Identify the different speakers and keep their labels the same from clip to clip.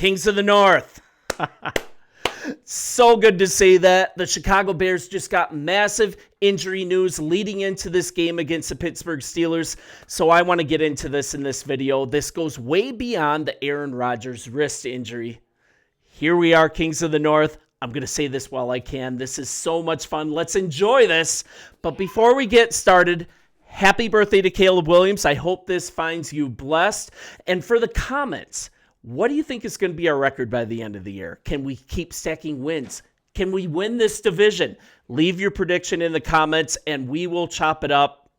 Speaker 1: Kings of the North. So good to see that. The Chicago Bears just got massive injury news leading into this game against the Pittsburgh Steelers. So I want to get into this in this video. This goes way beyond the Aaron Rodgers wrist injury. Here we are, Kings of the North. I'm going to say this while I can. This is so much fun. Let's enjoy this. But before we get started, happy birthday to Caleb Williams. I hope this finds you blessed. And for the comments, what do you think is going to be our record by the end of the year? Can we keep stacking wins? Can we win this division? Leave your prediction in the comments and we will chop it up.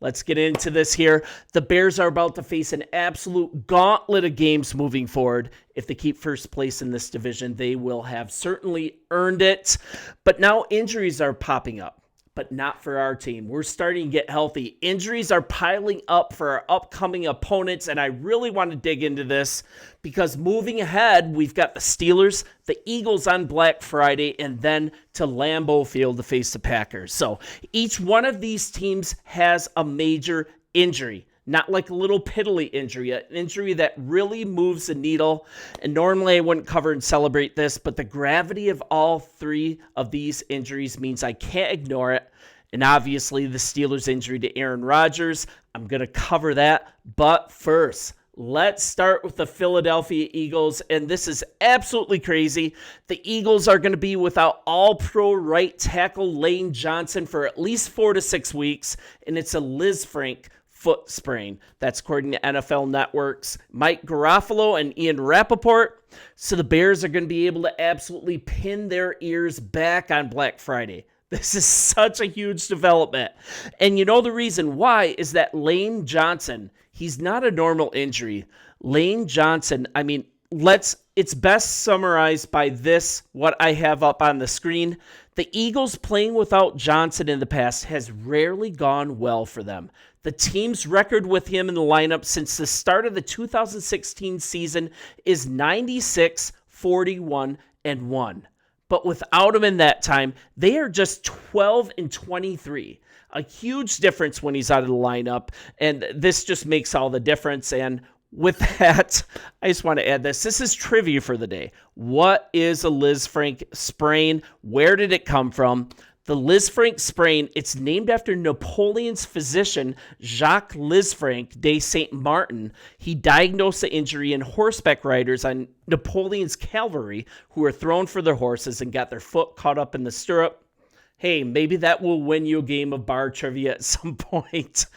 Speaker 1: Let's get into this here. The Bears are about to face an absolute gauntlet of games moving forward. If they keep first place in this division, they will have certainly earned it. But now injuries are popping up. But not for our team. We're starting to get healthy. Injuries are piling up for our upcoming opponents, and I really want to dig into this because moving ahead, we've got the Steelers, the Eagles on Black Friday, and then to Lambeau Field to face the Packers. So each one of these teams has a major injury. Not like a little piddly injury, an injury that really moves the needle. And normally I wouldn't cover and celebrate this, but the gravity of all three of these injuries means I can't ignore it. And obviously the Steelers' injury to Aaron Rodgers, I'm going to cover that. But first, let's start with the Philadelphia Eagles, and this is absolutely crazy. The Eagles are going to be without all-pro right tackle Lane Johnson for at least 4 to 6 weeks, and it's a Liz Frank foot sprain. That's according to NFL Network's Mike Garafolo and Ian Rappaport. So the Bears are going to be able to absolutely pin their ears back on Black Friday. This is such a huge development. And you know the reason why is that Lane Johnson, he's not a normal injury. Lane Johnson, it's best summarized by this, what I have up on the screen. The Eagles playing without Johnson in the past has rarely gone well for them. The team's record with him in the lineup since the start of the 2016 season is 96-41-1. But without him in that time, they are just 12-23. A huge difference when he's out of the lineup, and this just makes all the difference. And with that, I just want to add this. This is trivia for the day. What is a Liz Frank sprain? Where did it come from? The Liz Frank sprain, it's named after Napoleon's physician, Jacques Lisfranc de Saint Martin. He diagnosed the injury in horseback riders on Napoleon's cavalry who were thrown for their horses and got their foot caught up in the stirrup. Hey, maybe that will win you a game of bar trivia at some point.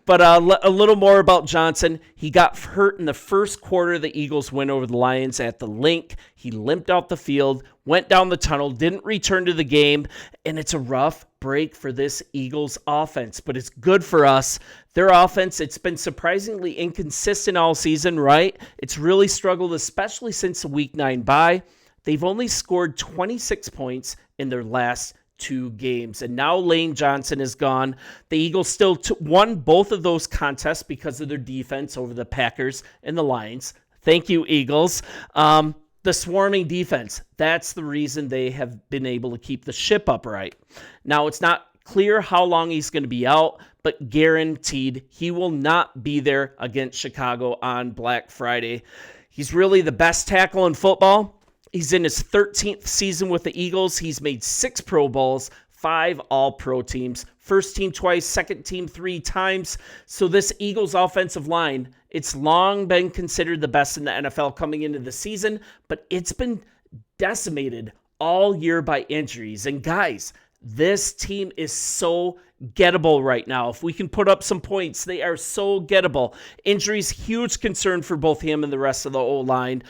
Speaker 1: But a little more about Johnson. He got hurt in the first quarter of the Eagles' win over the Lions at the Link. He limped out the field, went down the tunnel, didn't return to the game, and it's a rough break for this Eagles offense. But it's good for us. Their offense, it's been surprisingly inconsistent all season, right? It's really struggled, especially since the Week 9 bye. They've only scored 26 points in their last 2 games. And now Lane Johnson is gone. The Eagles still won both of those contests because of their defense over the Packers and the Lions. Thank you, Eagles. The swarming defense, that's the reason they have been able to keep the ship upright. Now, it's not clear how long he's going to be out, but guaranteed he will not be there against Chicago on Black Friday. He's really the best tackle in football. He's in his 13th season with the Eagles. He's made 6 Pro Bowls, 5 All-Pro teams, first team twice, second team 3 times. So this Eagles offensive line, it's long been considered the best in the NFL coming into the season, but it's been decimated all year by injuries. And guys, this team is so gettable right now. If we can put up some points, they are so gettable. Injuries, huge concern for both him and the rest of the O-line.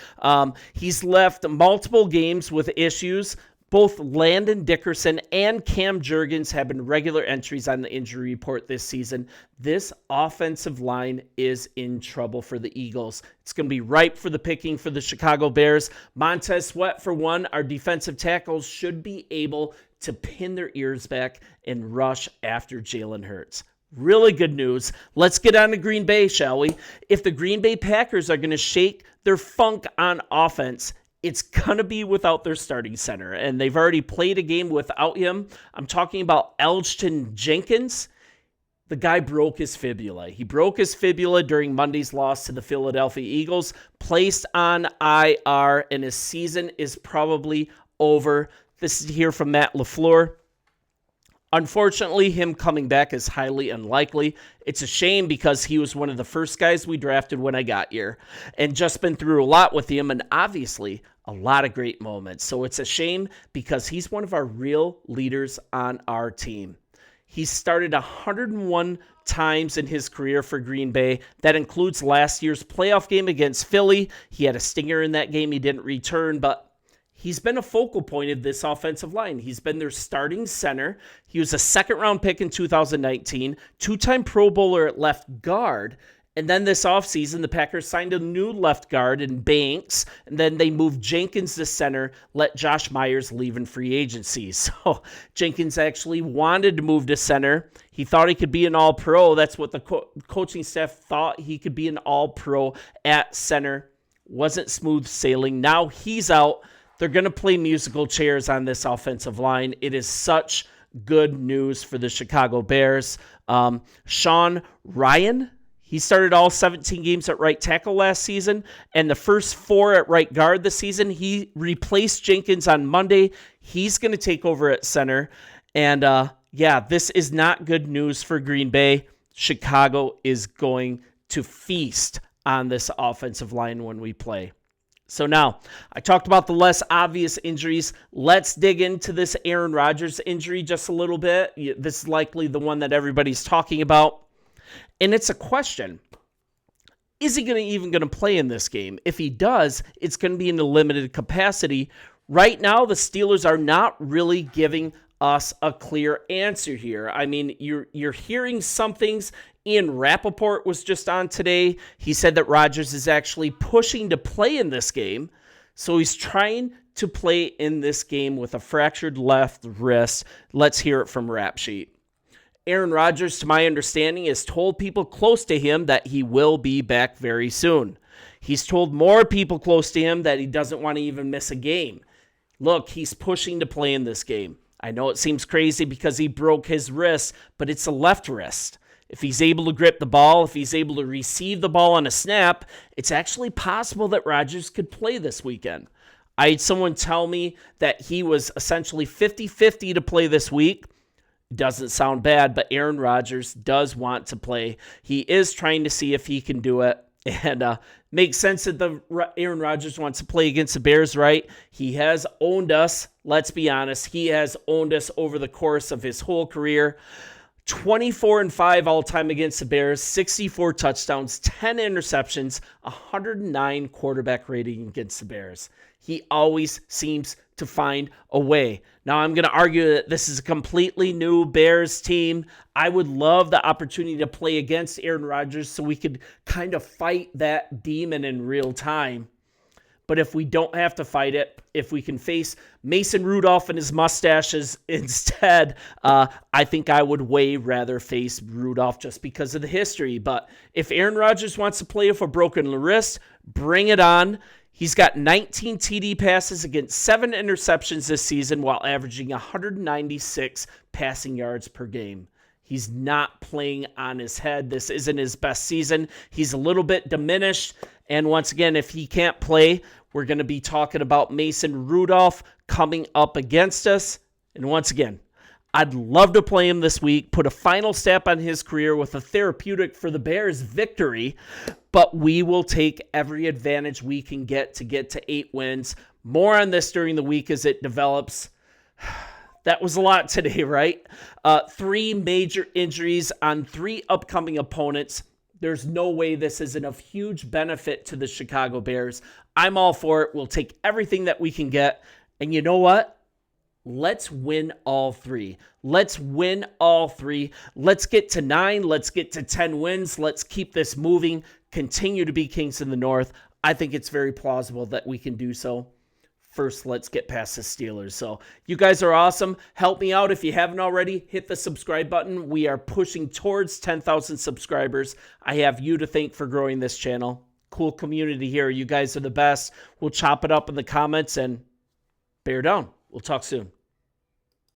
Speaker 1: He's left multiple games with issues. Both Landon Dickerson and Cam Jurgens have been regular entries on the injury report this season. This offensive line is in trouble for the Eagles. It's going to be ripe for the picking for the Chicago Bears. Montez Sweat, for one, our defensive tackles should be able to pin their ears back and rush after Jalen Hurts. Really good news. Let's get on to Green Bay, shall we? If the Green Bay Packers are going to shake their funk on offense, it's going to be without their starting center, and they've already played a game without him. I'm talking about Elton Jenkins. The guy broke his fibula. He broke his fibula during Monday's loss to the Philadelphia Eagles, placed on IR, and his season is probably over. This is here from Matt LaFleur. Unfortunately, him coming back is highly unlikely. It's a shame because he was one of the first guys we drafted when I got here and just been through a lot with him and obviously a lot of great moments. So it's a shame because he's one of our real leaders on our team. He started 101 times in his career for Green Bay. That includes last year's playoff game against Philly. He had a stinger in that game. He didn't return, but he's been a focal point of this offensive line. He's been their starting center. He was a second-round pick in 2019, two-time Pro Bowler at left guard. And then this offseason, the Packers signed a new left guard in Banks, and then they moved Jenkins to center, let Josh Myers leave in free agency. So Jenkins actually wanted to move to center. He thought he could be an all-pro. That's what the coaching staff thought. He could be an all-pro at center. Wasn't smooth sailing. Now he's out. They're going to play musical chairs on this offensive line. It is such good news for the Chicago Bears. Sean Ryan, he started all 17 games at right tackle last season, and the first 4 at right guard this season. He replaced Jenkins on Monday. He's going to take over at center. And this is not good news for Green Bay. Chicago is going to feast on this offensive line when we play. So now, I talked about the less obvious injuries. Let's dig into this Aaron Rodgers injury just a little bit. This is likely the one that everybody's talking about. And it's a question. Is he even going to play in this game? If he does, it's going to be in a limited capacity. Right now, the Steelers are not really giving us a clear answer here. I mean, you're hearing some things. Ian Rappaport was just on today. He said that Rodgers is actually pushing to play in this game. So he's trying to play in this game with a fractured left wrist. Let's hear it from Rap Sheet. Aaron Rodgers, to my understanding, has told people close to him that he will be back very soon. He's told more people close to him that he doesn't want to even miss a game. Look, he's pushing to play in this game. I know it seems crazy because he broke his wrist, but it's a left wrist. If he's able to grip the ball, if he's able to receive the ball on a snap, it's actually possible that Rodgers could play this weekend. I had someone tell me that he was essentially 50-50 to play this week. Doesn't sound bad, but Aaron Rodgers does want to play. He is trying to see if he can do it. And makes sense that Aaron Rodgers wants to play against the Bears, right? He has owned us. Let's be honest. He has owned us over the course of his whole career. 24-5 all-time against the Bears, 64 touchdowns, 10 interceptions, 109 quarterback rating against the Bears. He always seems to find a way. Now, I'm going to argue that this is a completely new Bears team. I would love the opportunity to play against Aaron Rodgers so we could kind of fight that demon in real time. But if we don't have to fight it, if we can face Mason Rudolph and his mustaches instead, I think I would way rather face Rudolph just because of the history. But if Aaron Rodgers wants to play with a broken wrist, bring it on. He's got 19 TD passes against 7 interceptions this season while averaging 196 passing yards per game. He's not playing on his head. This isn't his best season. He's a little bit diminished. And once again, if he can't play, we're going to be talking about Mason Rudolph coming up against us. And once again, I'd love to play him this week, put a final stamp on his career with a therapeutic for the Bears victory, but we will take every advantage we can get to 8 wins. More on this during the week as it develops. That was a lot today, right? 3 major injuries on 3 upcoming opponents. There's no way this isn't of huge benefit to the Chicago Bears. I'm all for it. We'll take everything that we can get. And you know what? Let's win all 3. Let's win all 3. Let's get to 9. Let's get to 10 wins. Let's keep this moving. Continue to be kings in the North. I think it's very plausible that we can do so. First, let's get past the Steelers. So you guys are awesome. Help me out if you haven't already. Hit the subscribe button. We are pushing towards 10,000 subscribers. I have you to thank for growing this channel. Cool community here. You guys are the best. We'll chop it up in the comments and bear down. We'll talk soon.